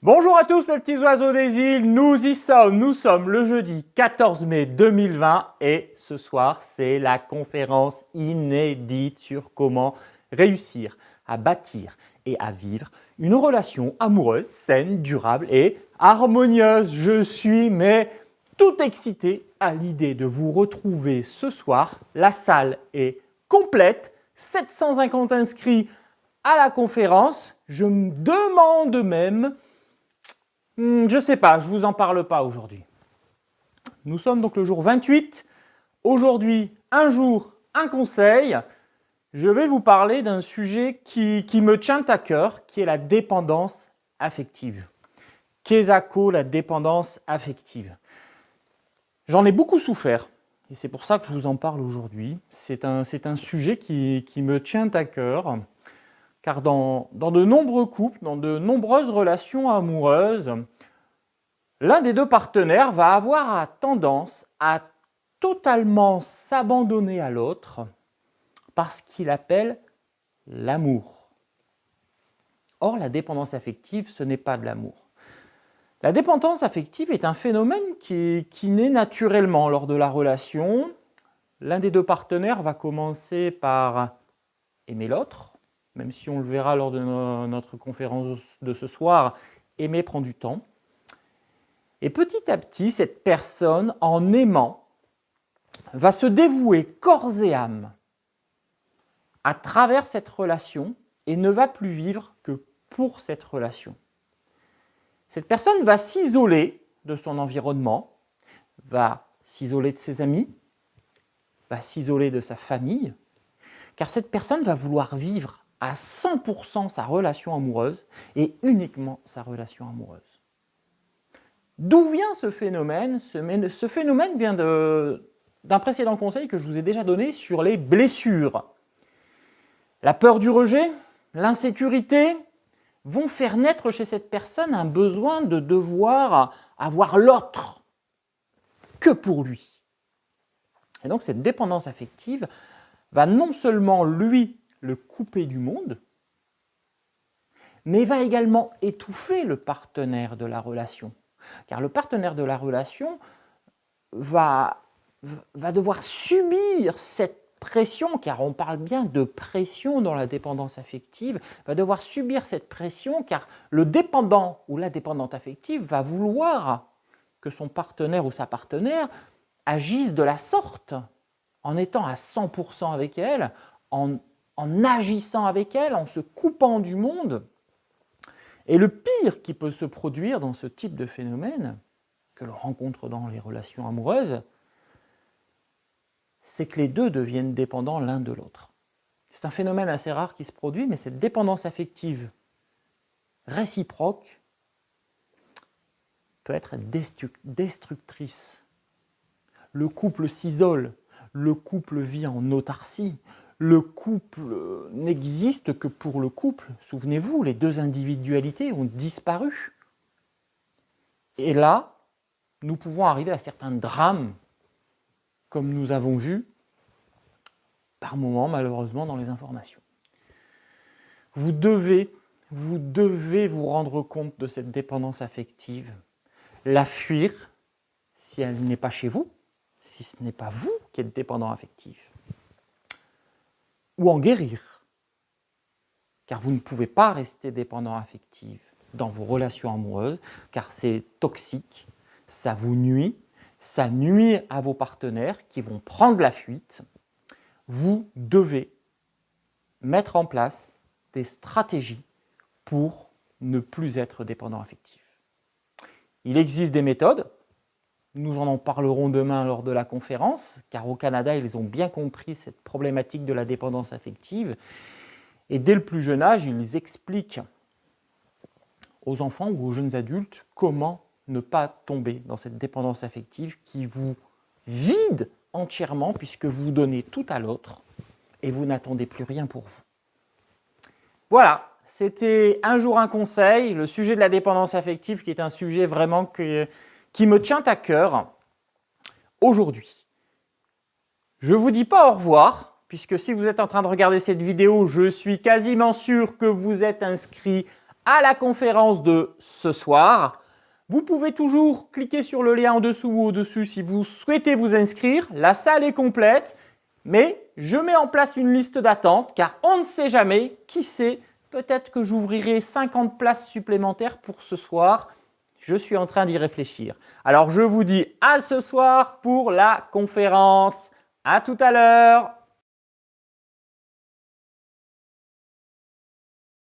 Bonjour à tous mes petits oiseaux des îles, nous y sommes, nous sommes le jeudi 14 mai 2020 et ce soir c'est la conférence inédite sur comment réussir à bâtir et à vivre une relation amoureuse, saine, durable et harmonieuse. Je suis tout excité à l'idée de vous retrouver ce soir. La salle est complète, 750 inscrits à la conférence. Je me demande même je ne sais pas, je ne vous en parle pas aujourd'hui. Nous sommes donc le jour 28. Aujourd'hui, un jour, un conseil. Je vais vous parler d'un sujet qui me tient à cœur, qui est la dépendance affective. Qu'est-ce que la dépendance affective? J'en ai beaucoup souffert et c'est pour ça que je vous en parle aujourd'hui. C'est un sujet qui me tient à cœur car dans de nombreux couples, dans de nombreuses relations amoureuses, l'un des deux partenaires va avoir tendance à totalement s'abandonner à l'autre parce qu'il appelle l'amour. Or, la dépendance affective, ce n'est pas de l'amour. La dépendance affective est un phénomène qui naît naturellement lors de la relation. L'un des deux partenaires va commencer par aimer l'autre, même si on le verra lors de notre conférence de ce soir, aimer prend du temps. Et petit à petit, cette personne, en aimant, va se dévouer corps et âme à travers cette relation et ne va plus vivre que pour cette relation. Cette personne va s'isoler de son environnement, va s'isoler de ses amis, va s'isoler de sa famille, car cette personne va vouloir vivre à 100% sa relation amoureuse et uniquement sa relation amoureuse. D'où vient ce phénomène? Ce phénomène vient d'un précédent conseil que je vous ai déjà donné sur les blessures. La peur du rejet, l'insécurité vont faire naître chez cette personne un besoin de devoir avoir l'autre que pour lui. Et donc cette dépendance affective va non seulement lui le couper du monde, mais va également étouffer le partenaire de la relation. Car le partenaire de la relation va devoir subir cette pression, car on parle bien de pression dans la dépendance affective, va devoir subir cette pression car le dépendant ou la dépendante affective va vouloir que son partenaire ou sa partenaire agisse de la sorte, en étant à 100% avec elle, en agissant avec elle, en se coupant du monde. Et le pire qui peut se produire dans ce type de phénomène, que l'on rencontre dans les relations amoureuses, c'est que les deux deviennent dépendants l'un de l'autre. C'est un phénomène assez rare qui se produit, mais cette dépendance affective réciproque peut être destructrice. Le couple s'isole, le couple vit en autarcie, le couple n'existe que pour le couple. Souvenez-vous, les deux individualités ont disparu. Et là, nous pouvons arriver à certains drames, comme nous avons vu par moments, malheureusement, dans les informations. Vous devez vous rendre compte de cette dépendance affective, la fuir si elle n'est pas chez vous, si ce n'est pas vous qui êtes dépendant affectif, ou en guérir, car vous ne pouvez pas rester dépendant affectif dans vos relations amoureuses, car c'est toxique, ça vous nuit, ça nuit à vos partenaires qui vont prendre la fuite. Vous devez mettre en place des stratégies pour ne plus être dépendant affectif. Il existe des méthodes, nous en parlerons demain lors de la conférence, car au Canada, ils ont bien compris cette problématique de la dépendance affective. Et dès le plus jeune âge, ils expliquent aux enfants ou aux jeunes adultes comment ne pas tomber dans cette dépendance affective qui vous vide entièrement puisque vous donnez tout à l'autre et vous n'attendez plus rien pour vous. Voilà, c'était un jour un conseil, le sujet de la dépendance affective qui est un sujet vraiment qui me tient à cœur aujourd'hui. Je ne vous dis pas au revoir, puisque si vous êtes en train de regarder cette vidéo, je suis quasiment sûr que vous êtes inscrit à la conférence de ce soir. Vous pouvez toujours cliquer sur le lien en dessous ou au-dessus si vous souhaitez vous inscrire. La salle est complète, mais je mets en place une liste d'attente car on ne sait jamais, qui sait, peut-être que j'ouvrirai 50 places supplémentaires pour ce soir. Je suis en train d'y réfléchir. Alors je vous dis à ce soir pour la conférence. À tout à l'heure.